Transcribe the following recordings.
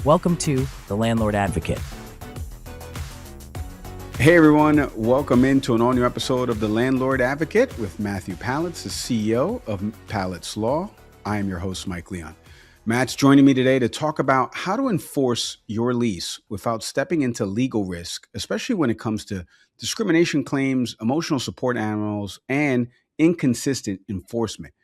Welcome to the Landlord Advocate. Hey everyone, welcome into an all-new episode of the Landlord Advocate with Matthew Paletz, the CEO of Paletz Law. I am your host, Mike Leon. Matt's joining me today to talk about how to enforce your lease without stepping into legal risk, especially when it comes to discrimination claims, emotional support animals, and inconsistent enforcement.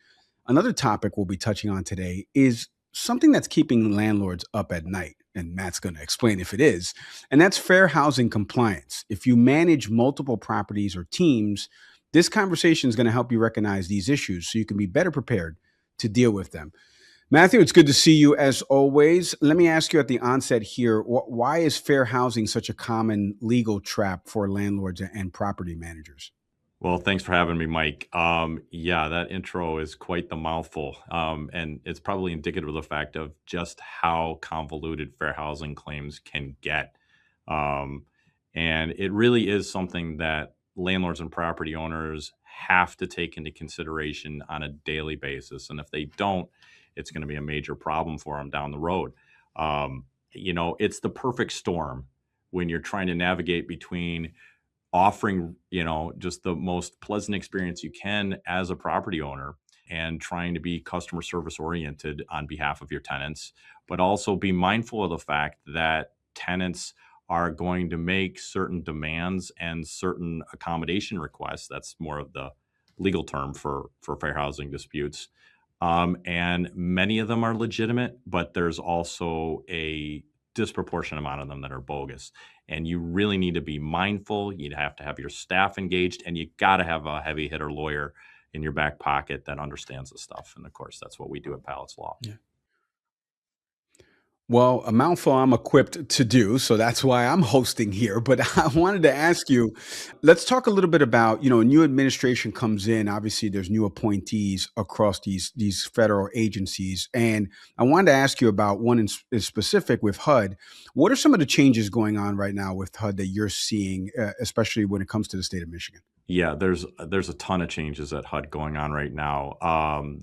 Another topic we'll be touching on today is something that's keeping landlords up at night, and Matt's going to explain if it is, and that's fair housing compliance. If you manage multiple properties or teams, this conversation is going to help you recognize these issues so you can be better prepared to deal with them. Matthew, it's good to see you as always. Let me ask you at the onset here, why is fair housing such a common legal trap for landlords and property managers? Well, thanks for having me, Mike. Yeah, that intro is quite the mouthful. And it's probably indicative of the fact of just how convoluted fair housing claims can get. Um, and it really is something that landlords and property owners have to take into consideration on a daily basis. And if they don't, it's going to be a major problem for them down the road. It's the perfect storm when you're trying to navigate between offering, just the most pleasant experience you can as a property owner and trying to be customer service oriented on behalf of your tenants, but also be mindful of the fact that tenants are going to make certain demands and certain accommodation requests. That's more of the legal term for fair housing disputes. And many of them are legitimate, but there's also a disproportionate amount of them that are bogus. And you really need to be mindful. You'd have to have your staff engaged, and you got to have a heavy hitter lawyer in your back pocket that understands the stuff. And of course, that's what we do at Paletz Law. Yeah. Well, a mouthful I'm equipped to do, so that's why I'm hosting here. But I wanted to ask you, let's talk a little bit about, a new administration comes in. Obviously, there's new appointees across these federal agencies. And I wanted to ask you about one in specific with HUD. What are some of the changes going on right now with HUD that you're seeing, especially when it comes to the state of Michigan? Yeah, there's a ton of changes at HUD going on right now.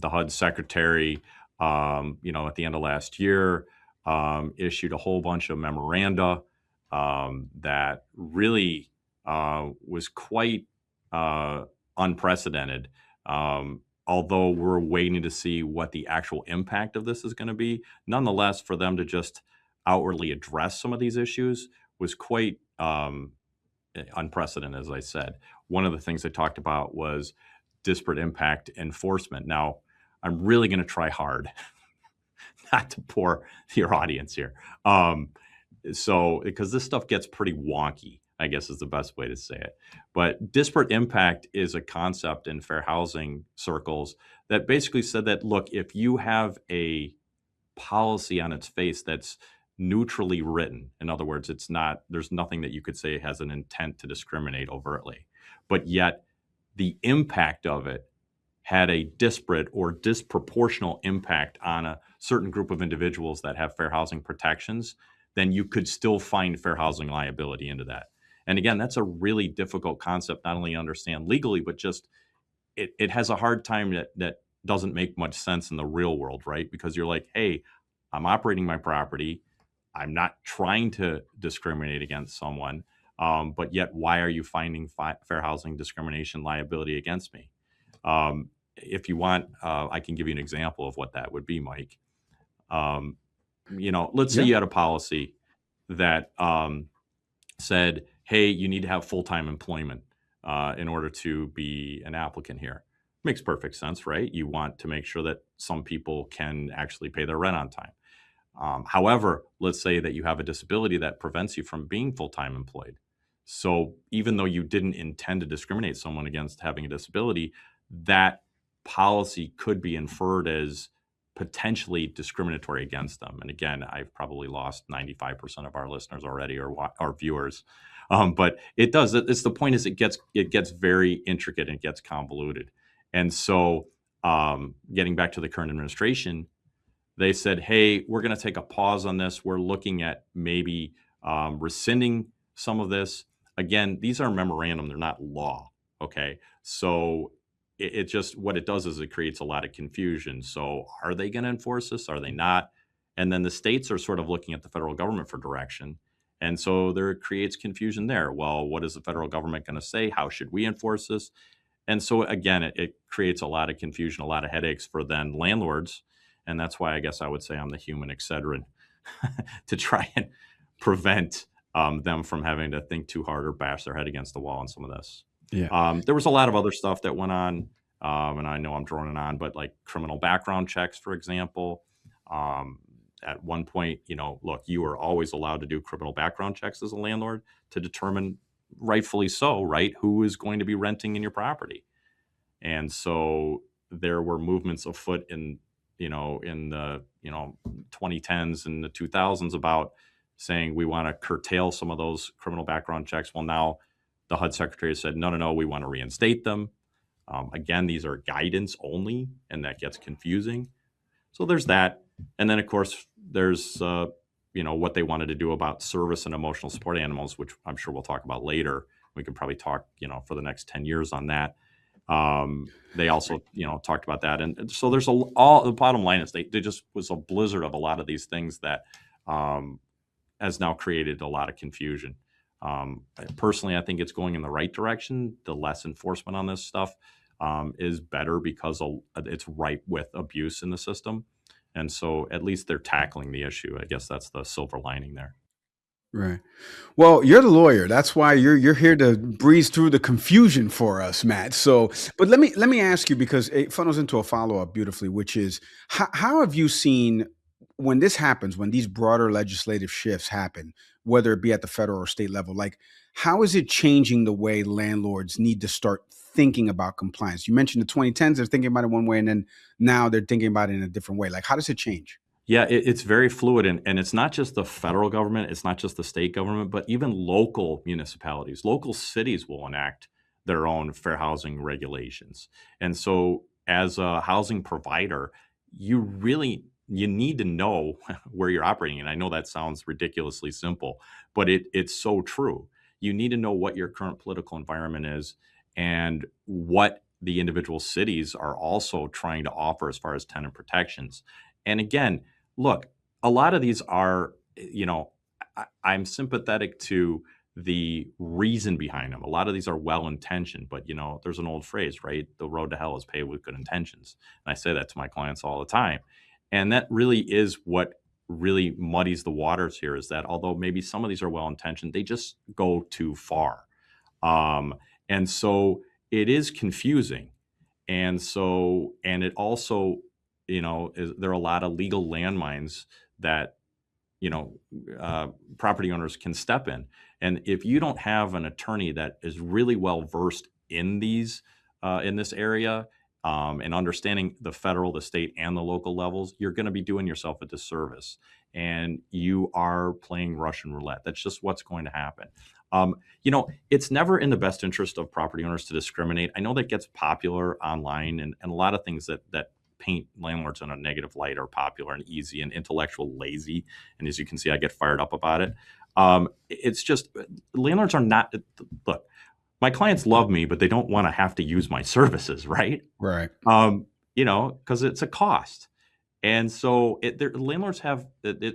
The HUD secretary, at the end of last year, issued a whole bunch of memoranda that really was quite unprecedented. Although we're waiting to see what the actual impact of this is going to be, nonetheless, for them to just outwardly address some of these issues was quite unprecedented, as I said. One of the things they talked about was disparate impact enforcement. Now, I'm really going to try hard not to bore your audience here. Because this stuff gets pretty wonky, I guess is the best way to say it. But disparate impact is a concept in fair housing circles that basically said that, look, if you have a policy on its face that's neutrally written, in other words, there's nothing that you could say has an intent to discriminate overtly, but yet the impact of it had a disparate or disproportional impact on a certain group of individuals that have fair housing protections, then you could still find fair housing liability into that. And again, that's a really difficult concept, not only to understand legally, but just it has a hard time that doesn't make much sense in the real world, right? Because you're like, hey, I'm operating my property. I'm not trying to discriminate against someone, but yet why are you finding fair housing discrimination liability against me? If you want, I can give you an example of what that would be, Mike. Let's say you had a policy that said, hey, you need to have full-time employment in order to be an applicant here. Makes perfect sense, right? You want to make sure that some people can actually pay their rent on time. However, let's say that you have a disability that prevents you from being full-time employed. So even though you didn't intend to discriminate someone against having a disability, that policy could be inferred as potentially discriminatory against them. And again, I've probably lost 95% of our listeners already, or our viewers. But it does. It's the point is it gets very intricate and it gets convoluted. And so getting back to the current administration, they said, hey, we're going to take a pause on this. We're looking at maybe rescinding some of this. Again, these are memorandum. They're not law. Okay. So it just, what it does is it creates a lot of confusion. So are they going to enforce this? Are they not? And then the states are sort of looking at the federal government for direction. And so there creates confusion there. Well, what is the federal government going to say? How should we enforce this? And so again, it creates a lot of confusion, a lot of headaches for then landlords. And that's why I guess I would say I'm the human excedrin to try and prevent them from having to think too hard or bash their head against the wall on some of this. Yeah. There was a lot of other stuff that went on, and I know I'm droning on, but like criminal background checks, for example. At one point, look, you are always allowed to do criminal background checks as a landlord to determine, rightfully so, right, who is going to be renting in your property. And so there were movements afoot in the 2010s and the 2000s about saying we want to curtail some of those criminal background checks. Well, now the HUD secretary said, no, we want to reinstate them. Again, these are guidance only, and that gets confusing. So there's that. And then, of course, there's what they wanted to do about service and emotional support animals, which I'm sure we'll talk about later. We could probably talk, for the next 10 years on that. They also, talked about that. And so there's all the bottom line is they just was a blizzard of a lot of these things that has now created a lot of confusion. Personally, I think it's going in the right direction. The less enforcement on this stuff is better because it's ripe with abuse in the system. And so at least they're tackling the issue. I guess that's the silver lining there. Right. Well, you're the lawyer. That's why you're here to breeze through the confusion for us, Matt. So, but let me ask you, because it funnels into a follow-up beautifully, which is how have you seen when this happens, when these broader legislative shifts happen, whether it be at the federal or state level, like how is it changing the way landlords need to start thinking about compliance? You mentioned the 2010s, they're thinking about it one way, and then now they're thinking about it in a different way. Like, how does it change? Yeah, it's very fluid. And it's not just the federal government, it's not just the state government, but even local municipalities. Local cities will enact their own fair housing regulations. And so as a housing provider, you need to know where you're operating. And I know that sounds ridiculously simple, but it's so true. You need to know what your current political environment is and what the individual cities are also trying to offer as far as tenant protections. And again, look, a lot of these are, I'm sympathetic to the reason behind them. A lot of these are well-intentioned, but, there's an old phrase, right? The road to hell is paved with good intentions. And I say that to my clients all the time. And that really is what really muddies the waters here, is that although maybe some of these are well-intentioned, they just go too far. And so it is confusing. And it also, there are a lot of legal landmines that, property owners can step in. And if you don't have an attorney that is really well versed in in this area, and understanding the federal, the state, and the local levels, you're going to be doing yourself a disservice. And you are playing Russian roulette. That's just what's going to happen. It's never in the best interest of property owners to discriminate. I know that gets popular online, and a lot of things that paint landlords in a negative light are popular and easy and intellectual lazy. And as you can see, I get fired up about it. It's just landlords are not, look, my clients love me, but they don't want to have to use my services, right? Right. Because it's a cost. And so landlords have,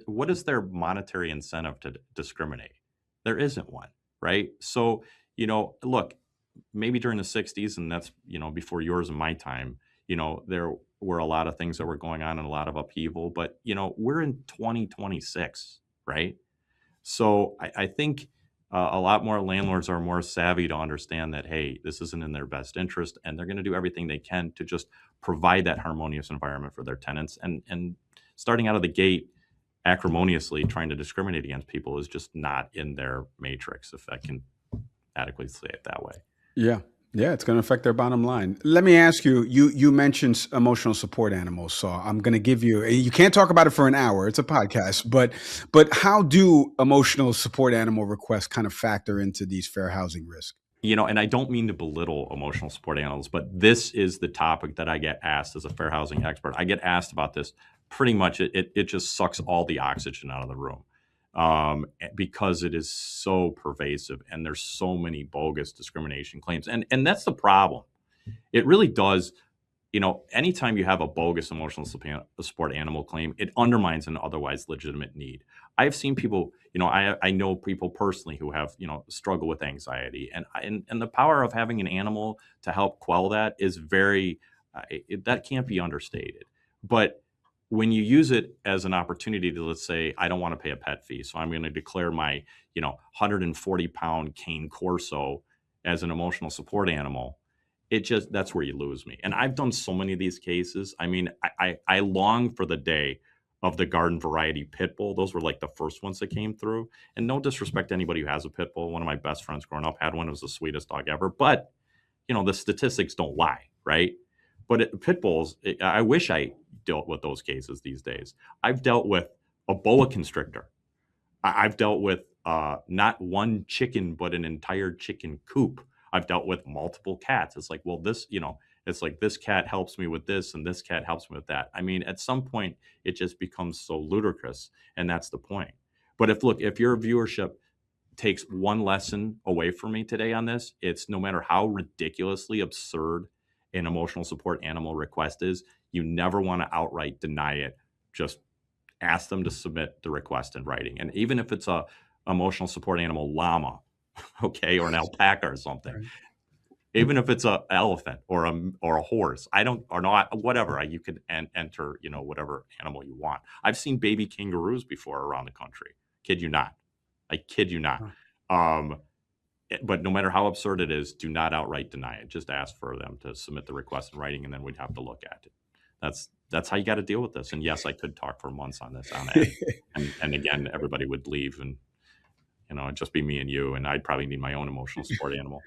what is their monetary incentive to discriminate? There isn't one, right? So, look, maybe during the 60s, and that's, before yours and my time, there were a lot of things that were going on and a lot of upheaval, but, we're in 2026, right? So I think a lot more landlords are more savvy to understand that, hey, this isn't in their best interest, and they're going to do everything they can to just provide that harmonious environment for their tenants. And starting out of the gate, acrimoniously trying to discriminate against people is just not in their matrix, if I can adequately say it that way. Yeah. Yeah, it's going to affect their bottom line. Let me ask you, you mentioned emotional support animals. So I'm going to give you can't talk about it for an hour. It's a podcast, but how do emotional support animal requests kind of factor into these fair housing risks? And I don't mean to belittle emotional support animals, but this is the topic that I get asked as a fair housing expert. I get asked about this pretty much. It just sucks all the oxygen out of the room. Because it is so pervasive and there's so many bogus discrimination claims. And that's the problem. It really does anytime you have a bogus emotional support animal claim, it undermines an otherwise legitimate need. I've seen people, I know people personally who have, struggle with anxiety, and the power of having an animal to help quell that is very, that can't be understated. But when you use it as an opportunity to, let's say, I don't want to pay a pet fee, so I'm going to declare my, 140-pound cane corso as an emotional support animal, that's where you lose me. And I've done so many of these cases. I mean, I long for the day of the garden variety pit bull. Those were like the first ones that came through. And no disrespect to anybody who has a pit bull. One of my best friends growing up had one. It was the sweetest dog ever. But the statistics don't lie, right? But pit bulls, I wish I dealt with those cases these days. I've dealt with a boa constrictor. I've dealt with not one chicken, but an entire chicken coop. I've dealt with multiple cats. It's like, well, it's like this cat helps me with this and this cat helps me with that. I mean, at some point, it just becomes so ludicrous. And that's the point. But if your viewership takes one lesson away from me today on this, it's no matter how ridiculously absurd an emotional support animal request is, you never want to outright deny it. Just ask them to submit the request in writing. And even if it's a emotional support animal llama, okay, or an alpaca or something, Right. even if it's a elephant or a horse, whatever, you could enter, whatever animal you want. I've seen baby kangaroos before around the country. Kid you not. I kid you not. But no matter how absurd it is, do not outright deny it. Just ask for them to submit the request in writing, and then we'd have to look at it. That's how you got to deal with this. And yes, I could talk for months on this, and again, everybody would leave, and it'd just be me and you, and I'd probably need my own emotional support animal.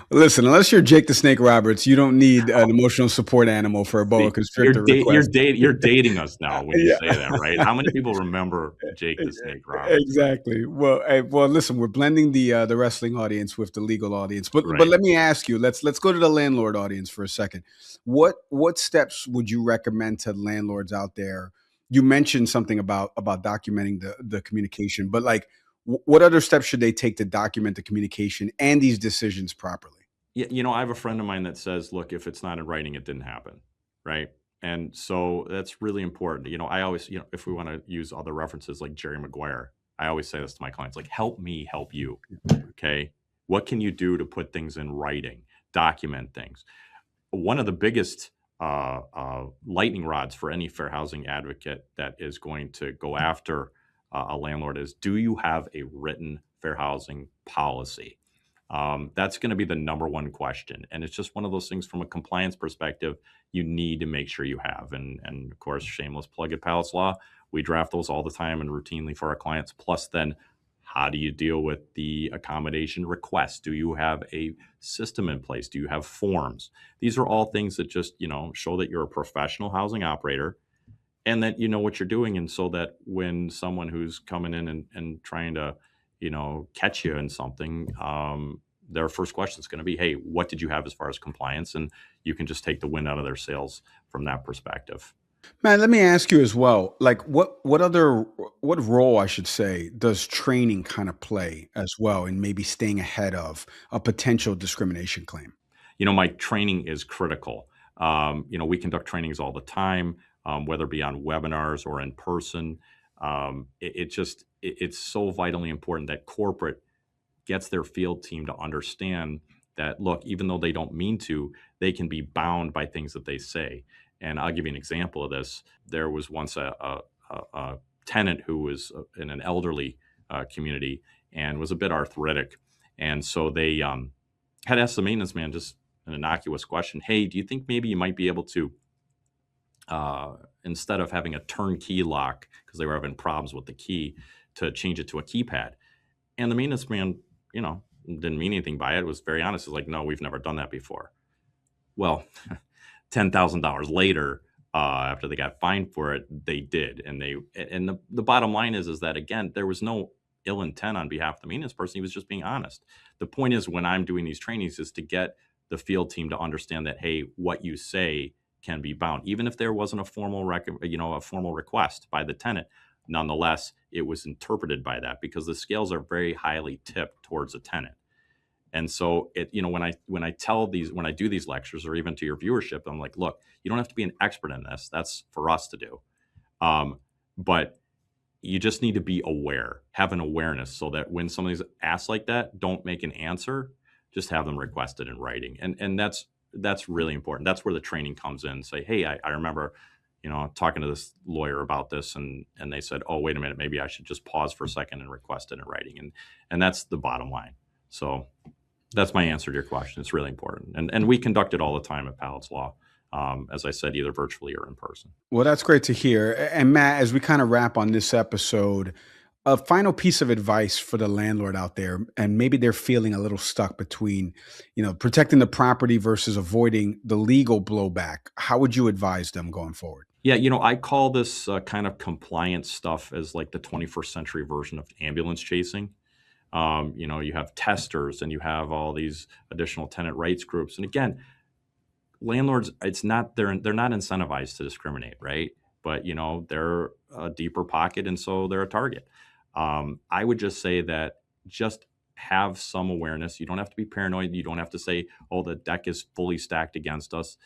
Listen, unless you're Jake the Snake Roberts, you don't need an emotional support animal for a boa constrictor request. You're dating us now when you say that, right? How many people remember Jake the Snake Roberts? Exactly. Well, listen, we're blending the wrestling audience with the legal audience, but Right. let me ask you. Let's go to the landlord audience for a second. What steps would you recommend to landlords out there? You mentioned something about documenting the communication, but like, what other steps should they take to document the communication and these decisions properly? Yeah, I have a friend of mine that says, look, if it's not in writing, it didn't happen, right? And so that's really important. I always, if we want to use other references like Jerry Maguire, I always say this to my clients, like, help me help you, okay? What can you do to put things in writing, document things? One of the biggest lightning rods for any fair housing advocate that is going to go after a landlord is, do you have a written fair housing policy? That's going to be the number one question. And it's just one of those things from a compliance perspective, you need to make sure you have. And of course, shameless plug at Paletz Law, we draft those all the time and routinely for our clients. Plus then, how do you deal with the accommodation request? Do you have a system in place? Do you have forms? These are all things that just, show that you're a professional housing operator and that you know what you're doing. And so that when someone who's coming in and trying to, catch you in something, their first question is going to be, hey, what did you have as far as compliance? And you can just take the wind out of their sails from that perspective. Man, let me ask you as well, like what role, I should say, does training kind of play as well in maybe staying ahead of a potential discrimination claim? My training is critical. We conduct trainings all the time, whether it be on webinars or in person. It's so vitally important that corporate gets their field team to understand that, look, even though they don't mean to, they can be bound by things that they say. And I'll give you an example of this. There was once a tenant who was in an elderly community and was a bit arthritic. And so they had asked the maintenance man just an innocuous question. Hey, do you think maybe you might be able to, instead of having a turnkey lock, because they were having problems with the key, to change it to a keypad? And the maintenance man, didn't mean anything by it. It was very honest. It was like, no, we've never done that before. Well, $10,000 later, after they got fined for it, they did. And the bottom line is that, again, there was no ill intent on behalf of the maintenance person. He was just being honest. The point is, when I'm doing these trainings, is to get the field team to understand that, hey, what you say can be bound, even if there wasn't a formal request by the tenant. Nonetheless, it was interpreted by that because the scales are very highly tipped towards a tenant. And so when I do these lectures, or even to your viewership, I'm like, look, you don't have to be an expert in this. That's for us to do. But you just need to be aware, have an awareness, so that when somebody's asked like that, don't make an answer, just have them request it in writing. And that's really important. That's where the training comes in. Say, hey, I remember, talking to this lawyer about this, and they said, oh, wait a minute, maybe I should just pause for a second and request it in writing. And that's the bottom line. So that's my answer to your question. It's really important. And we conduct it all the time at Paletz Law. As I said, either virtually or in person. Well, that's great to hear. And Matt, as we kind of wrap on this episode, a final piece of advice for the landlord out there, and maybe they're feeling a little stuck between, protecting the property versus avoiding the legal blowback. How would you advise them going forward? Yeah, I call this kind of compliance stuff as like the 21st century version of ambulance chasing. You have testers, and you have all these additional tenant rights groups. And again, landlords, they're not incentivized to discriminate, right? But they're a deeper pocket, and so they're a target. I would just say that just have some awareness. You don't have to be paranoid. You don't have to say, oh, the deck is fully stacked against us.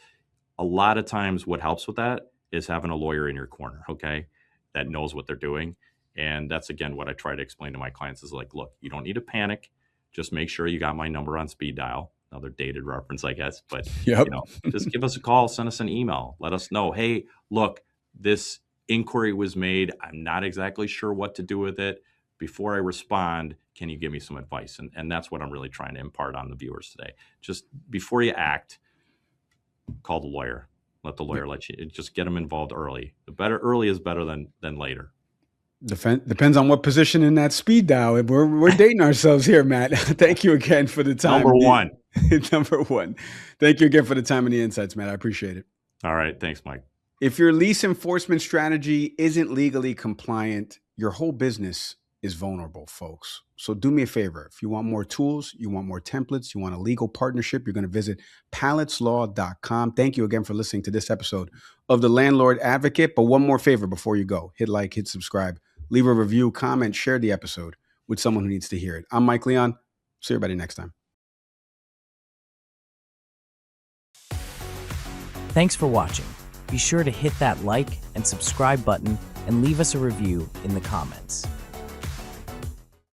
A lot of times what helps with that is having a lawyer in your corner, okay, that knows what they're doing. And that's, again, what I try to explain to my clients is like, look, you don't need to panic. Just make sure you got my number on speed dial. Another dated reference, I guess. But, Yep. Just give us a call, send us an email. Let us know, hey, look, this inquiry was made. I'm not exactly sure what to do with it. Before I respond, can you give me some advice? And that's what I'm really trying to impart on the viewers today. Just before you act, call the lawyer. Let the lawyer just get them involved early. Early is better than later. Depends on what position in that speed dial. We're dating ourselves here, Matt. Thank you again for the time. Number one. Number one. Thank you again for the time and the insights, Matt. I appreciate it. All right. Thanks, Mike. If your lease enforcement strategy isn't legally compliant, your whole business is vulnerable, folks. So do me a favor. If you want more tools, you want more templates, you want a legal partnership, you're going to visit paletslaw.com. Thank you again for listening to this episode of The Landlord Advocate. But one more favor before you go. Hit like, hit subscribe, leave a review, comment, share the episode with someone who needs to hear it. I'm Mike Leon. See everybody next time. Thanks for watching. Be sure to hit that like and subscribe button and leave us a review in the comments.